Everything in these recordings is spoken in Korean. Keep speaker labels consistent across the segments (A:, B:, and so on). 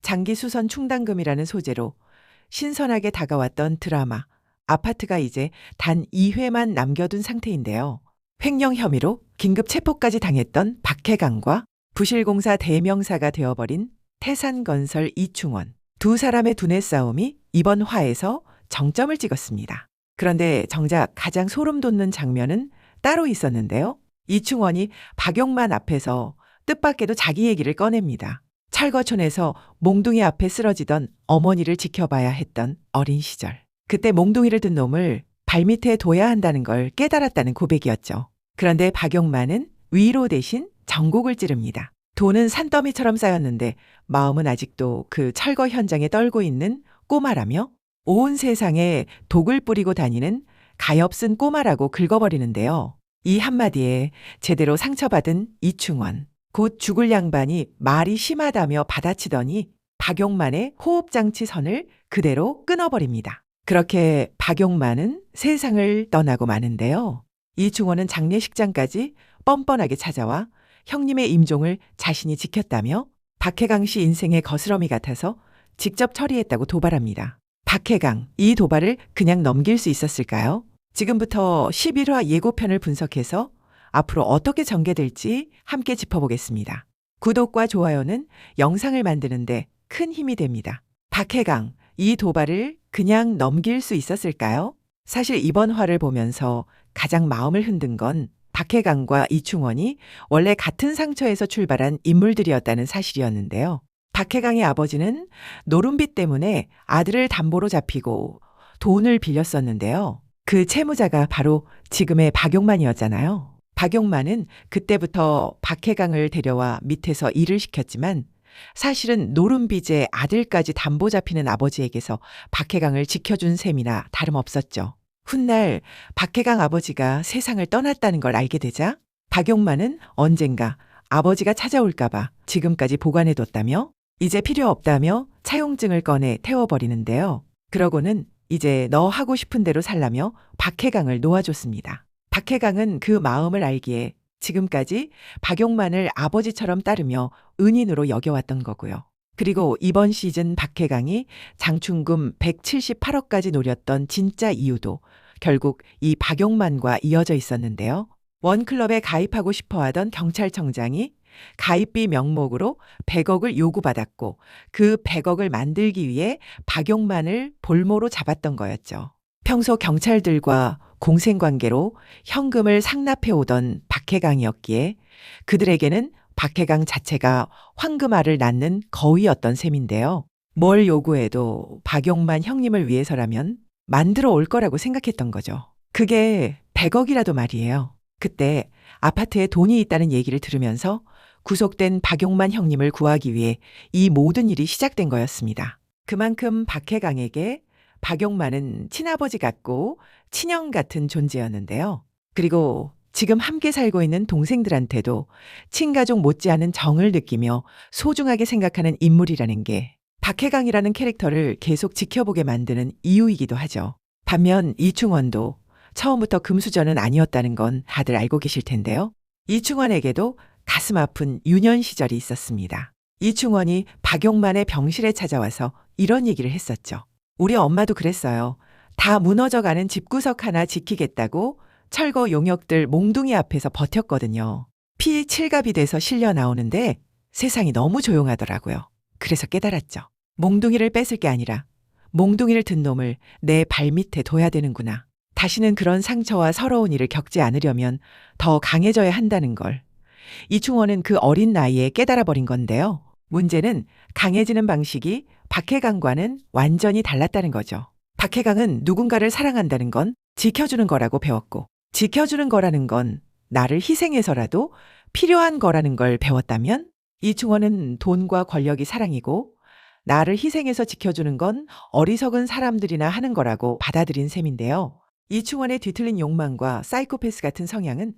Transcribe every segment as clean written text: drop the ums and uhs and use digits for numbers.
A: 장기 수선 충당금이라는 소재로 신선하게 다가왔던 드라마 아파트가 이제 단 2회만 남겨둔 상태인데요. 횡령 혐의로 긴급 체포까지 당했던 박해강과 부실공사 대명사가 되어버린 태산건설 이충원. 두 사람의 두뇌 싸움이 이번 화에서 정점을 찍었습니다. 그런데 정작 가장 소름 돋는 장면은 따로 있었는데요. 이충원이 박용만 앞에서 뜻밖에도 자기 얘기를 꺼냅니다. 철거촌에서 몽둥이 앞에 쓰러지던 어머니를 지켜봐야 했던 어린 시절. 그때 몽둥이를 든 놈을 발밑에 둬야 한다는 걸 깨달았다는 고백이었죠. 그런데 박용만은 위로 대신 전곡을 찌릅니다. 돈은 산더미처럼 쌓였는데 마음은 아직도 그 철거 현장에 떨고 있는 꼬마라며 온 세상에 독을 뿌리고 다니는 가엾은 꼬마라고 긁어버리는데요. 이 한마디에 제대로 상처받은 이충원. 곧 죽을 양반이 말이 심하다며 받아치더니 박용만의 호흡장치 선을 그대로 끊어버립니다. 그렇게 박용만은 세상을 떠나고 마는데요. 이충원은 장례식장까지 뻔뻔하게 찾아와 형님의 임종을 자신이 지켰다며 박해강 씨 인생의 거스러미 같아서 직접 처리했다고 도발합니다. 박해강, 이 도발을 그냥 넘길 수 있었을까요? 지금부터 11화 예고편을 분석해서 앞으로 어떻게 전개될지 함께 짚어보겠습니다. 구독과 좋아요는 영상을 만드는데 큰 힘이 됩니다. 박해강, 이 도발을 그냥 넘길 수 있었을까요? 사실 이번 화를 보면서 가장 마음을 흔든 건 박해강과 이충원이 원래 같은 상처에서 출발한 인물들이었다는 사실이었는데요. 박해강의 아버지는 노름빚 때문에 아들을 담보로 잡히고 돈을 빌렸었는데요. 그 채무자가 바로 지금의 박용만이었잖아요. 박용만은 그때부터 박해강을 데려와 밑에서 일을 시켰지만 사실은 노름빚에 아들까지 담보 잡히는 아버지에게서 박해강을 지켜준 셈이나 다름없었죠. 훗날 박해강 아버지가 세상을 떠났다는 걸 알게 되자 박용만은 언젠가 아버지가 찾아올까봐 지금까지 보관해뒀다며 이제 필요 없다며 차용증을 꺼내 태워버리는데요. 그러고는 이제 너 하고 싶은 대로 살라며 박해강을 놓아줬습니다. 박해강은 그 마음을 알기에 지금까지 박용만을 아버지처럼 따르며 은인으로 여겨왔던 거고요. 그리고 이번 시즌 박해강이 장충금 178억까지 노렸던 진짜 이유도 결국 이 박용만과 이어져 있었는데요. 원클럽에 가입하고 싶어 하던 경찰청장이 가입비 명목으로 100억을 요구받았고 그 100억을 만들기 위해 박용만을 볼모로 잡았던 거였죠. 평소 경찰들과 공생관계로 현금을 상납해 오던 박해강이었기에 그들에게는 박해강 자체가 황금알을 낳는 거위였던 셈인데요. 뭘 요구해도 박용만 형님을 위해서라면 만들어 올 거라고 생각했던 거죠. 그게 100억이라도 말이에요. 그때 아파트에 돈이 있다는 얘기를 들으면서 구속된 박용만 형님을 구하기 위해 이 모든 일이 시작된 거였습니다. 그만큼 박해강에게 박용만은 친아버지 같고 친형 같은 존재였는데요. 그리고 지금 함께 살고 있는 동생들한테도 친가족 못지않은 정을 느끼며 소중하게 생각하는 인물이라는 게 박해강이라는 캐릭터를 계속 지켜보게 만드는 이유이기도 하죠. 반면 이충원도 처음부터 금수저는 아니었다는 건 다들 알고 계실 텐데요. 이충원에게도 가슴 아픈 유년 시절이 있었습니다. 이충원이 박용만의 병실에 찾아와서 이런 얘기를 했었죠. 우리 엄마도 그랬어요. 다 무너져가는 집구석 하나 지키겠다고 철거 용역들 몽둥이 앞에서 버텼거든요. 피 칠갑이 돼서 실려 나오는데 세상이 너무 조용하더라고요. 그래서 깨달았죠. 몽둥이를 뺏을 게 아니라 몽둥이를 든 놈을 내 발밑에 둬야 되는구나. 다시는 그런 상처와 서러운 일을 겪지 않으려면 더 강해져야 한다는 걸. 이충원은 그 어린 나이에 깨달아 버린 건데요. 문제는 강해지는 방식이 박해강과는 완전히 달랐다는 거죠. 박해강은 누군가를 사랑한다는 건 지켜주는 거라고 배웠고, 지켜주는 거라는 건 나를 희생해서라도 필요한 거라는 걸 배웠다면, 이충원은 돈과 권력이 사랑이고 나를 희생해서 지켜주는 건 어리석은 사람들이나 하는 거라고 받아들인 셈인데요. 이충원의 뒤틀린 욕망과 사이코패스 같은 성향은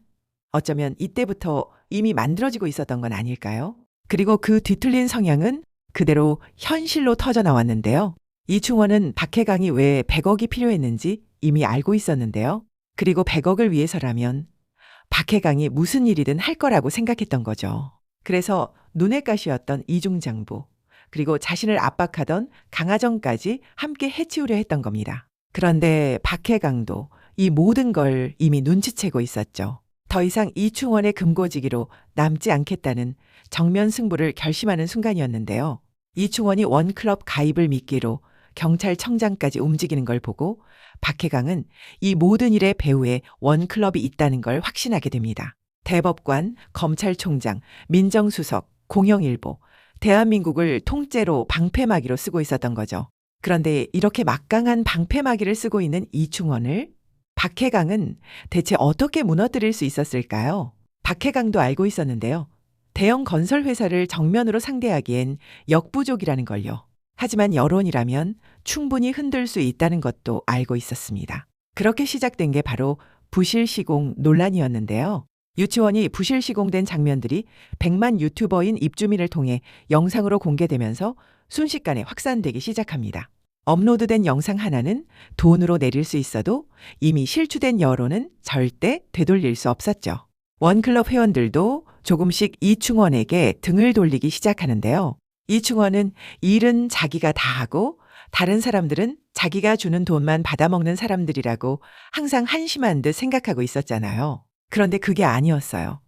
A: 어쩌면 이때부터 이미 만들어지고 있었던 건 아닐까요? 그리고 그 뒤틀린 성향은 그대로 현실로 터져 나왔는데요. 이충원은 박해강이 왜 100억이 필요했는지 이미 알고 있었는데요. 그리고 100억을 위해서라면 박해강이 무슨 일이든 할 거라고 생각했던 거죠. 그래서 눈엣가시였던 이중장부, 그리고 자신을 압박하던 강하정까지 함께 해치우려 했던 겁니다. 그런데 박해강도 이 모든 걸 이미 눈치채고 있었죠. 더 이상 이충원의 금고지기로 남지 않겠다는 정면 승부를 결심하는 순간이었는데요. 이충원이 원클럽 가입을 미끼로 경찰청장까지 움직이는 걸 보고 박해강은 이 모든 일의 배후에 원클럽이 있다는 걸 확신하게 됩니다. 대법관, 검찰총장, 민정수석, 공영일보, 대한민국을 통째로 방패막이로 쓰고 있었던 거죠. 그런데 이렇게 막강한 방패막이를 쓰고 있는 이충원을 박해강은 대체 어떻게 무너뜨릴 수 있었을까요? 박해강도 알고 있었는데요. 대형 건설 회사를 정면으로 상대하기엔 역부족이라는 걸요. 하지만 여론이라면 충분히 흔들 수 있다는 것도 알고 있었습니다. 그렇게 시작된 게 바로 부실 시공 논란이었는데요. 유치원이 부실 시공된 장면들이 100만 유튜버인 입주민을 통해 영상으로 공개되면서 순식간에 확산되기 시작합니다. 업로드된 영상 하나는 돈으로 내릴 수 있어도 이미 실추된 여론은 절대 되돌릴 수 없었죠. 원클럽 회원들도 조금씩 이충원에게 등을 돌리기 시작하는데요. 이충원은 일은 자기가 다 하고 다른 사람들은 자기가 주는 돈만 받아먹는 사람들이라고 항상 한심한 듯 생각하고 있었잖아요. 그런데 그게 아니었어요.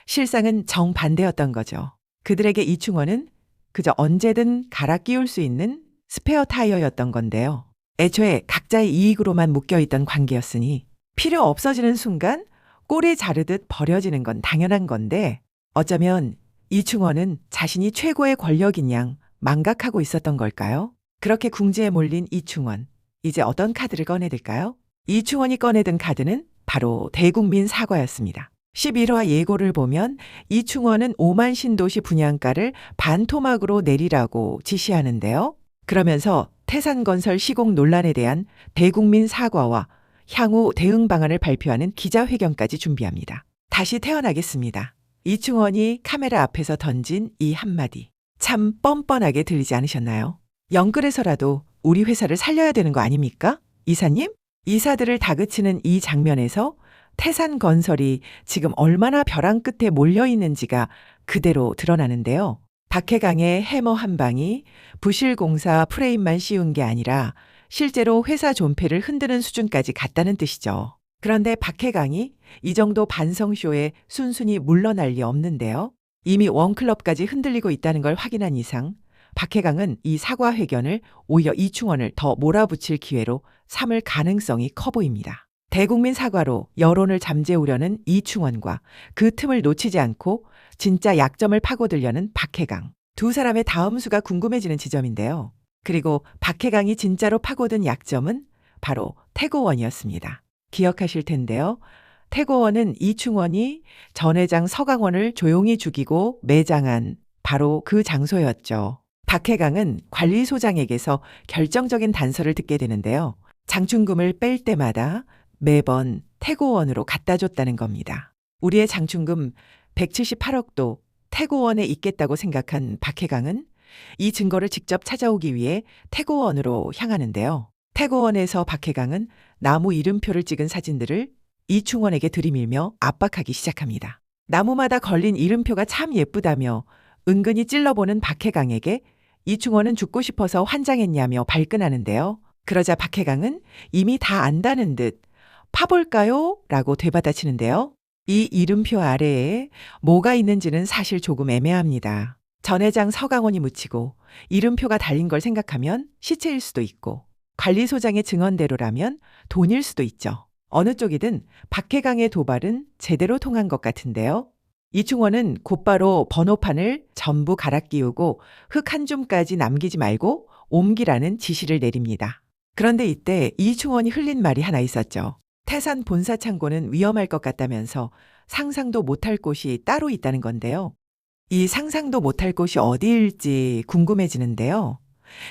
A: 실상은 정반대였던 거죠. 그들에게 이충원은 그저 언제든 갈아 끼울 수 있는 스페어 타이어였던 건데요. 애초에 각자의 이익으로만 묶여있던 관계였으니 필요 없어지는 순간 꼬리 자르듯 버려지는 건 당연한 건데 어쩌면 이충원은 자신이 최고의 권력인 양 망각하고 있었던 걸까요? 그렇게 궁지에 몰린 이충원, 이제 어떤 카드를 꺼내들까요? 이충원이 꺼내든 카드는 바로 대국민 사과였습니다. 11화 예고를 보면 이충원은 5만 신도시 분양가를 반토막으로 내리라고 지시하는데요. 그러면서 태산건설 시공 논란에 대한 대국민 사과와 향후 대응 방안을 발표하는 기자회견까지 준비합니다. 다시 태어나겠습니다. 이충원이 카메라 앞에서 던진 이 한마디. 참 뻔뻔하게 들리지 않으셨나요? 영끌에서라도 우리 회사를 살려야 되는 거 아닙니까? 이사님? 이사들을 다그치는 이 장면에서 태산건설이 지금 얼마나 벼랑 끝에 몰려있는지가 그대로 드러나는데요. 박해강의 해머 한 방이 부실공사 프레임만 씌운 게 아니라 실제로 회사 존폐를 흔드는 수준까지 갔다는 뜻이죠. 그런데 박해강이 이 정도 반성쇼에 순순히 물러날 리 없는데요. 이미 원클럽까지 흔들리고 있다는 걸 확인한 이상 박해강은 이 사과 회견을 오히려 이충원을 더 몰아붙일 기회로 삼을 가능성이 커 보입니다. 대국민 사과로 여론을 잠재우려는 이충원과 그 틈을 놓치지 않고 진짜 약점을 파고들려는 박해강. 두 사람의 다음 수가 궁금해지는 지점인데요. 그리고 박해강이 진짜로 파고든 약점은 바로 태고원이었습니다. 기억하실 텐데요. 태고원은 이충원이 전 회장 서강원을 조용히 죽이고 매장한 바로 그 장소였죠. 박해강은 관리소장에게서 결정적인 단서를 듣게 되는데요. 장충금을 뺄 때마다 매번 태고원으로 갖다 줬다는 겁니다. 우리의 장충금 178억도 태고원에 있겠다고 생각한 박해강은 이 증거를 직접 찾아오기 위해 태고원으로 향하는데요. 태고원에서 박해강은 나무 이름표를 찍은 사진들을 이충원에게 들이밀며 압박하기 시작합니다. 나무마다 걸린 이름표가 참 예쁘다며 은근히 찔러보는 박해강에게 이충원은 죽고 싶어서 환장했냐며 발끈하는데요. 그러자 박해강은 이미 다 안다는 듯 파볼까요? 라고 되받아치는데요. 이 이름표 아래에 뭐가 있는지는 사실 조금 애매합니다. 전 회장 서강원이 묻히고 이름표가 달린 걸 생각하면 시체일 수도 있고 관리소장의 증언대로라면 돈일 수도 있죠. 어느 쪽이든 박해강의 도발은 제대로 통한 것 같은데요. 이충원은 곧바로 번호판을 전부 갈아 끼우고 흙 한 줌까지 남기지 말고 옮기라는 지시를 내립니다. 그런데 이때 이충원이 흘린 말이 하나 있었죠. 태산 본사 창고는 위험할 것 같다면서 상상도 못할 곳이 따로 있다는 건데요. 이 상상도 못할 곳이 어디일지 궁금해지는데요.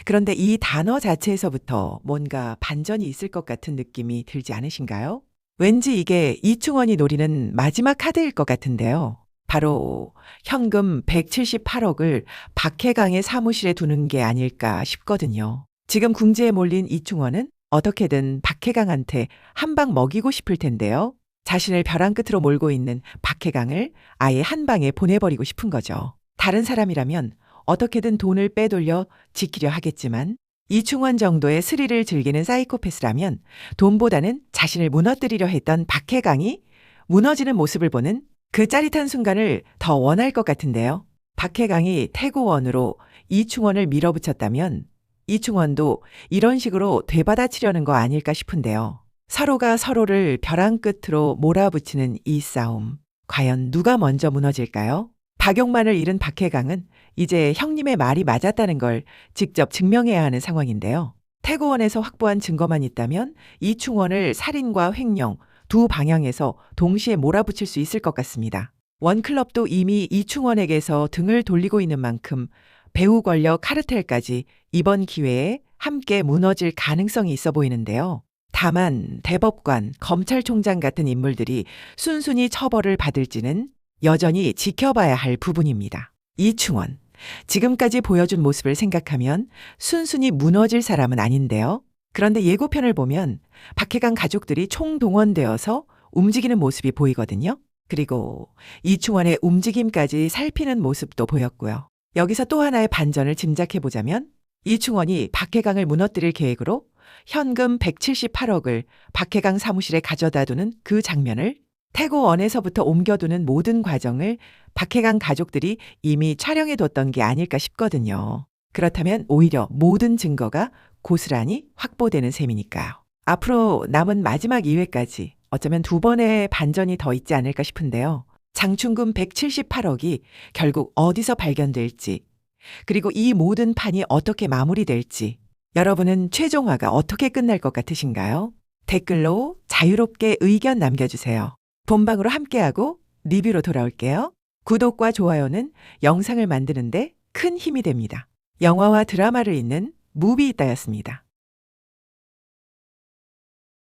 A: 그런데 이 단어 자체에서부터 뭔가 반전이 있을 것 같은 느낌이 들지 않으신가요? 왠지 이게 이충원이 노리는 마지막 카드일 것 같은데요. 바로 현금 178억을 박해강의 사무실에 두는 게 아닐까 싶거든요. 지금 궁지에 몰린 이충원은 어떻게든 박해강한테 한 방 먹이고 싶을 텐데요. 자신을 벼랑 끝으로 몰고 있는 박해강을 아예 한 방에 보내버리고 싶은 거죠. 다른 사람이라면 어떻게든 돈을 빼돌려 지키려 하겠지만 이충원 정도의 스릴을 즐기는 사이코패스라면 돈보다는 자신을 무너뜨리려 했던 박해강이 무너지는 모습을 보는 그 짜릿한 순간을 더 원할 것 같은데요. 박해강이 태고원으로 이충원을 밀어붙였다면 이충원도 이런 식으로 되받아치려는 거 아닐까 싶은데요. 서로가 서로를 벼랑 끝으로 몰아붙이는 이 싸움. 과연 누가 먼저 무너질까요? 박용만을 잃은 박해강은 이제 형님의 말이 맞았다는 걸 직접 증명해야 하는 상황인데요. 태고원에서 확보한 증거만 있다면 이충원을 살인과 횡령 두 방향에서 동시에 몰아붙일 수 있을 것 같습니다. 원클럽도 이미 이충원에게서 등을 돌리고 있는 만큼 배후 권력 카르텔까지 이번 기회에 함께 무너질 가능성이 있어 보이는데요. 다만 대법관, 검찰총장 같은 인물들이 순순히 처벌을 받을지는 여전히 지켜봐야 할 부분입니다. 이충원, 지금까지 보여준 모습을 생각하면 순순히 무너질 사람은 아닌데요. 그런데 예고편을 보면 박해강 가족들이 총동원되어서 움직이는 모습이 보이거든요. 그리고 이충원의 움직임까지 살피는 모습도 보였고요. 여기서 또 하나의 반전을 짐작해 보자면 이충원이 박해강을 무너뜨릴 계획으로 현금 178억을 박해강 사무실에 가져다 두는 그 장면을 태고원에서부터 옮겨두는 모든 과정을 박해강 가족들이 이미 촬영해 뒀던 게 아닐까 싶거든요. 그렇다면 오히려 모든 증거가 고스란히 확보되는 셈이니까요. 앞으로 남은 마지막 2회까지 어쩌면 두 번의 반전이 더 있지 않을까 싶은데요. 장충금 178억이 결국 어디서 발견될지, 그리고 이 모든 판이 어떻게 마무리될지, 여러분은 최종화가 어떻게 끝날 것 같으신가요? 댓글로 자유롭게 의견 남겨주세요. 본방으로 함께하고 리뷰로 돌아올게요. 구독과 좋아요는 영상을 만드는데 큰 힘이 됩니다. 영화와 드라마를 잇는 무비있다였습니다.